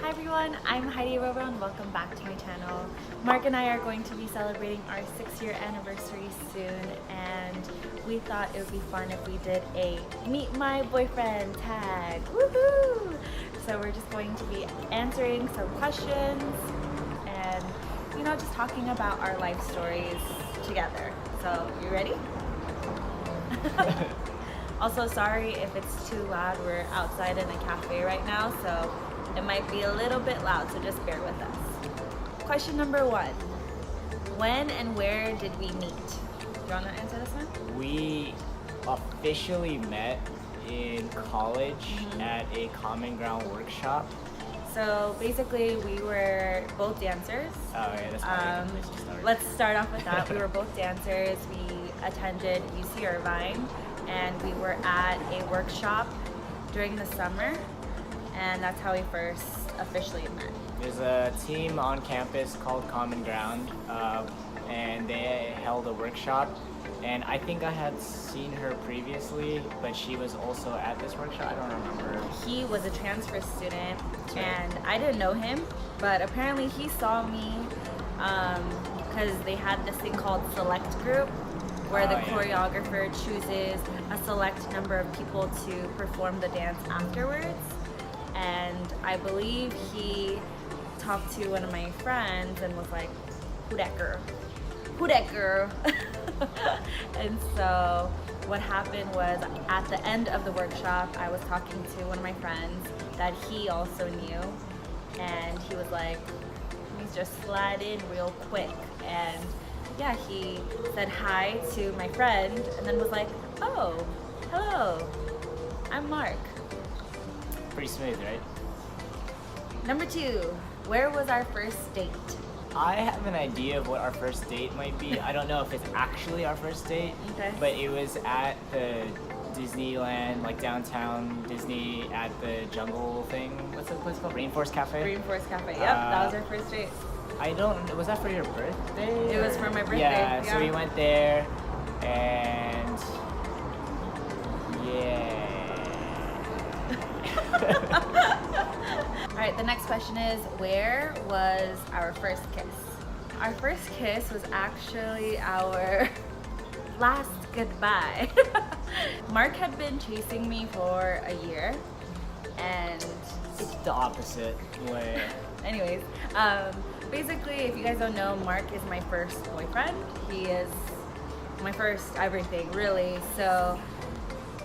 Hi everyone, I'm heidiroro and welcome back to my channel. Mark and I are going to be celebrating our 6-year anniversary soon, and we thought it would be fun if we did a meet my boyfriend tag. Woohoo! So we're just going to be answering some questions and just talking about our life stories together. So you ready? Also, sorry if it's too loud. We're outside in a cafe right now, so it might be a little bit loud, so just bear with us. Question number 1. When and where did we meet? Do you want to answer this one? We officially met in college at a Common Ground workshop. So basically, we were both dancers. Oh, yeah, that's probably a good place to start. Let's start off with that. We were both dancers. We attended UC Irvine, and we were at a workshop during the summer, and that's how we first officially met. There's a team on campus called Common Ground, and they held a workshop. And I think I had seen her previously, but she was also at this workshop. I don't remember. He was a transfer student, and I didn't know him, but apparently he saw me because they had this thing called Select Group, where the choreographer chooses a select number of people to perform the dance afterwards. And I believe he talked to one of my friends and was like, "Who that girl? Who that girl?" And so what happened was, at the end of the workshop, I was talking to one of my friends that he also knew, and he was like, "Let me just slide in real quick." And yeah, he said hi to my friend and then was like, "Oh, hello, I'm Mark." Pretty smooth, right? Number 2, where was our first date? I have an idea of what our first date might be. I don't know if it's actually our first date, but it was at the Disneyland, like downtown Disney, at the jungle thing. What's the place called? Rainforest Cafe? Rainforest Cafe, yep, that was our first date. Was that for your birthday? It was for my birthday, yeah. So we went there, and yeah. Alright, the next question is, where was our first kiss? Our first kiss was actually our last goodbye. Mark had been chasing me for a year, and It's the opposite way. anyways, basically, if you guys don't know, Mark is my first boyfriend. He is my first everything, really. So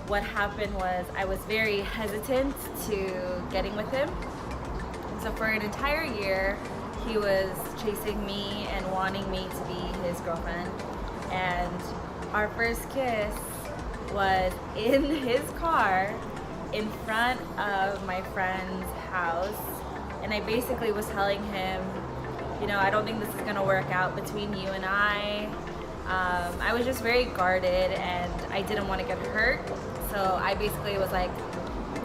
what happened was, I was very hesitant to getting with him. So for an entire year, he was chasing me and wanting me to be his girlfriend. And our first kiss was in his car in front of my friend's house. And I basically was telling him, I don't think this is gonna work out between you and I. I was just very guarded and I didn't want to get hurt. So I basically was like,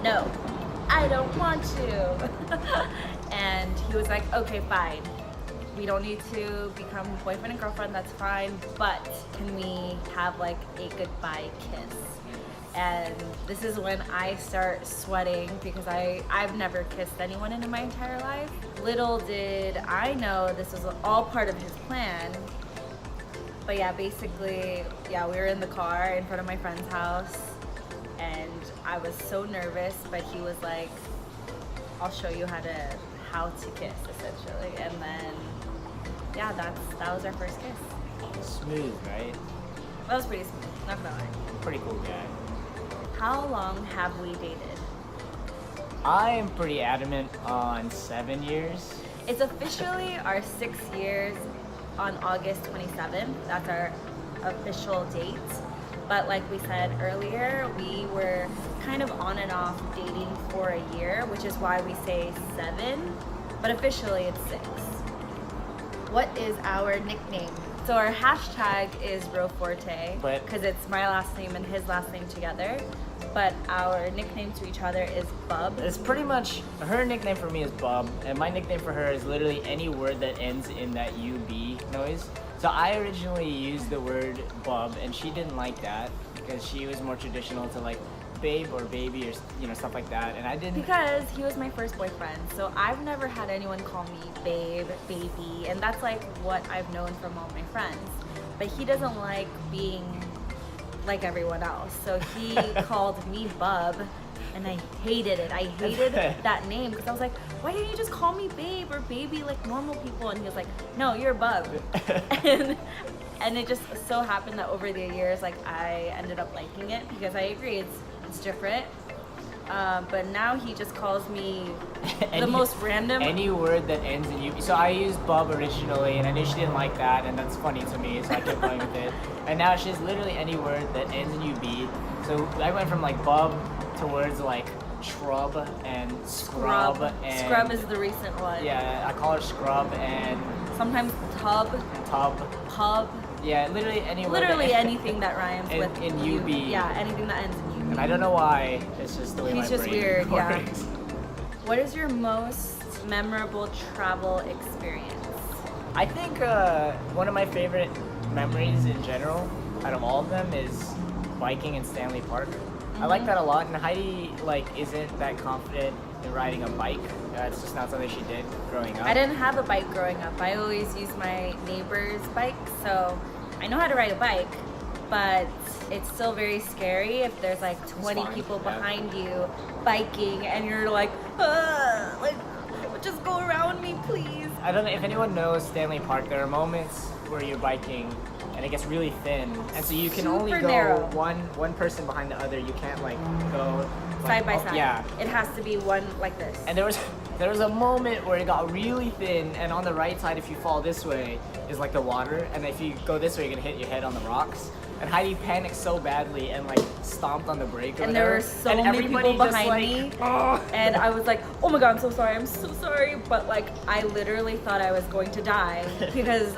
"No, I don't want to." And he was like, "Okay, fine. We don't need to become boyfriend and girlfriend, that's fine, but can we have like a goodbye kiss?" And this is when I start sweating, because I've never kissed anyone in my entire life. Little did I know this was all part of his plan. But yeah, basically, we were in the car in front of my friend's house, and I was so nervous, but he was like, "I'll show you how to kiss," essentially. And then, that was our first kiss. Smooth, right? That was pretty smooth, not gonna lie. Pretty cool guy. How long have we dated? I am pretty adamant on 7 years. It's officially our 6 years on August 27th. That's our official date. But like we said earlier, we were kind of on and off dating for a year, which is why we say 7, but officially it's 6. What is our nickname? So our hashtag is Roforte, because it's my last name and his last name together. But our nickname to each other is Bub. It's pretty much, her nickname for me is Bub, and my nickname for her is literally any word that ends in that UB noise. So I originally used the word Bub, and she didn't like that, because she was more traditional to like babe or baby or stuff like that, and I didn't. Because he was my first boyfriend, so I've never had anyone call me babe, baby, and that's like what I've known from all my friends. But he doesn't like being like everyone else, so he called me bub, and I hated it. I hated that name because I was like, why didn't you just call me babe or baby like normal people? And he was like, no, you're bub. And it just so happened that over the years, like, I ended up liking it because I agree, it's different. But now he just calls me the most random. Any word that ends in U. So I used bub originally, and I knew she didn't like that, and that's funny to me, so I kept going with it. And now she's literally any word that ends in UB. So I went from like bub towards like shrub and scrub. And scrub is the recent one. Yeah, I call her scrub and sometimes tub, pub. Yeah, literally any word. Literally anything that rhymes with in UB. Yeah, anything that ends in UB. And I don't know why. It's just the way He's my just brain weird. works. Yeah. What is your most memorable travel experience? I think one of my favorite memories in general, out of all of them, is biking in Stanley Park. I like that a lot, and Heidi isn't that confident in riding a bike. It's just not something she did growing up. I didn't have a bike growing up. I always used my neighbor's bike, so I know how to ride a bike, but it's still very scary if there's like 20 people behind you biking and you're like just go around me, please. I don't know if anyone knows Stanley Park. There are moments where you're biking and it gets really thin, and so you can only go narrow. one person behind the other. You can't go side by side. Yeah, it has to be one like this. And there was a moment where it got really thin, and on the right side, if you fall this way, is like the water, and if you go this way, you're gonna hit your head on the rocks. And Heidi panicked so badly and stomped on the brake. And there were so many people behind me, and I was like, "Oh my god, I'm so sorry!" But I literally thought I was going to die because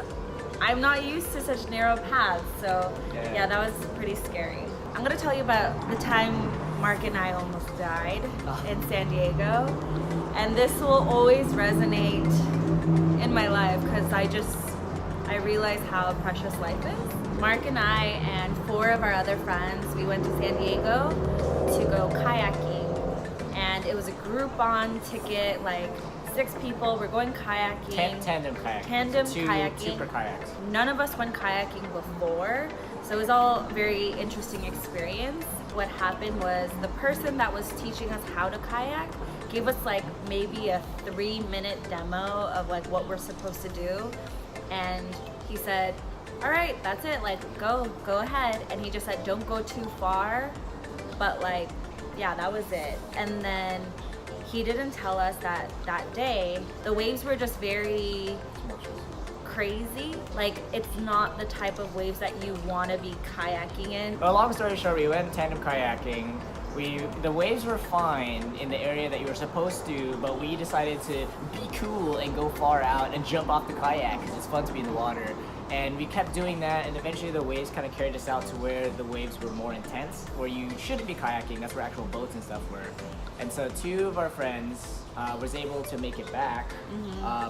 I'm not used to such narrow paths. So yeah, that was pretty scary. I'm gonna tell you about the time Marc and I almost died in San Diego, and this will always resonate in my life because I realize how precious life is. Marc and I and 4 of our other friends, we went to San Diego to go kayaking, and it was a Groupon ticket, 6 people. We're going kayaking. Tandem kayaking. Tandem Two kayaking. super kayaks. None of us went kayaking before, so it was all a very interesting experience. What happened was the person that was teaching us how to kayak gave us maybe a 3-minute demo of what we're supposed to do, and he said, all right, that's it, go ahead. And he just said, don't go too far, but yeah, that was it. And then he didn't tell us that day the waves were just very crazy. It's not the type of waves that you want to be kayaking in. But long story short, we went tandem kayaking. The waves were fine in the area that you were supposed to, but we decided to be cool and go far out and jump off the kayak because it's fun to be in the water. And we kept doing that, and eventually the waves kind of carried us out to where the waves were more intense, where you shouldn't be kayaking. That's where actual boats and stuff were. And so 2 of our friends was able to make it back,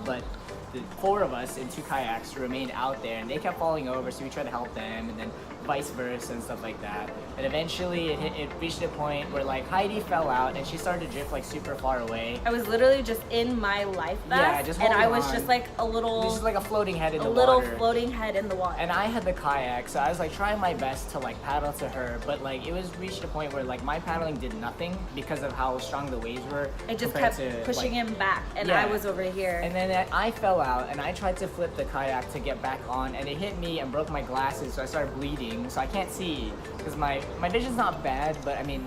but the 4 of us in 2 kayaks remained out there, and they kept falling over, so we tried to help them, and then vice versa and stuff like that. And eventually it reached a point where Heidi fell out and she started to drift super far away. I was literally just in my life vest, and I was just a little, just a floating head in the water. A little floating head in the water. And I had the kayak, so I was trying my best to paddle to her, but it was reached a point where my paddling did nothing because of how strong the waves were. It just kept pushing him back, and I was over here. And then I fell out, and I tried to flip the kayak to get back on, and it hit me and broke my glasses, so I started bleeding. So I can't see because my vision's not bad, but I need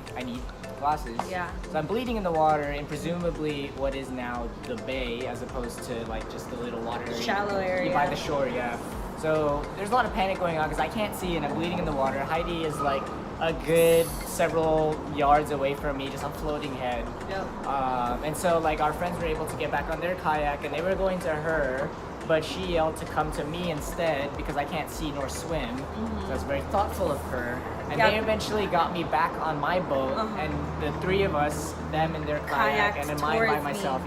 glasses. Yeah. So I'm bleeding in the water in presumably what is now the bay, as opposed to just the little water area. Shallow area. By the shore, yeah. So there's a lot of panic going on because I can't see and I'm bleeding in the water. Heidi is a good several yards away from me, just a floating head. Yep. And so our friends were able to get back on their kayak, and they were going to her, but she yelled to come to me instead because I can't see nor swim. So that's very thoughtful of her. And they eventually got me back on my boat, and the 3 of us, them in their kayak, and then mine by myself,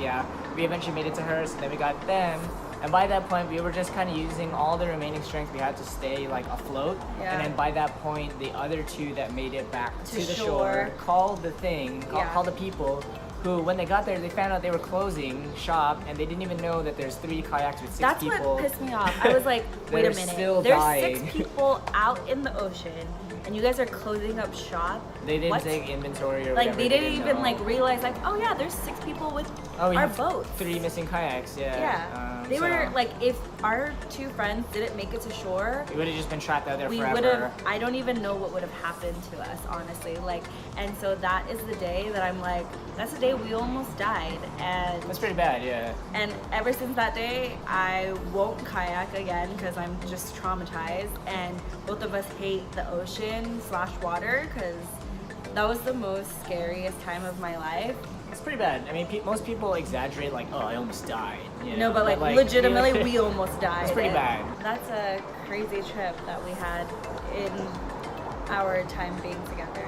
we eventually made it to her, so then we got them And by that point, we were just kind of using all the remaining strength we had to stay like afloat. Yeah. And then by that point, the other two that made it back to the shore called the thing, called the people, who when they got there, they found out they were closing shop, and they didn't even know that there's 3 kayaks with 6 That's people. what pissed me off. I was like, wait a They're minute. still There's dying. 6 people out in the ocean, and you guys are closing up shop. They didn't What? take inventory or Like whatever. they didn't even know. like realize like, oh yeah, there's 6 people with we our have boat. 3 missing kayaks. Yeah. Yeah. They so were like, if our 2 friends didn't make it to shore, we would have just been trapped out there we forever. would have, I don't even know what would have happened to us, honestly. Like, and so that is the day that I'm like, that's the day we almost died. And That's pretty bad, yeah. And ever since that day, I won't kayak again because I'm just traumatized. And both of us hate the ocean/water because that was the most scariest time of my life. It's pretty bad. I mean, most people exaggerate like, oh, I almost died. You No, know? but like legitimately, we almost died. It's pretty And bad. That's a crazy trip that we had in our time being together.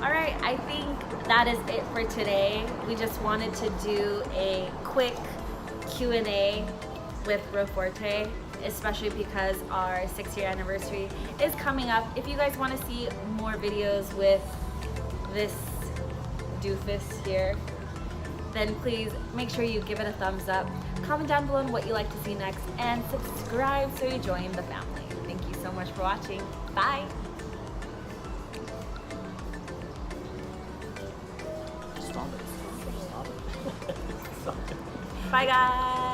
All right, I think that is it for today. We just wanted to do a quick Q&A with Roforte, especially because our 6-year anniversary is coming up. If you guys want to see more videos with this doofus here, then please make sure you give it a thumbs up. Comment down below on what you like to see next, and subscribe so you join the family. Thank you so much for watching. Bye. Stop it. Stop it. Bye, guys.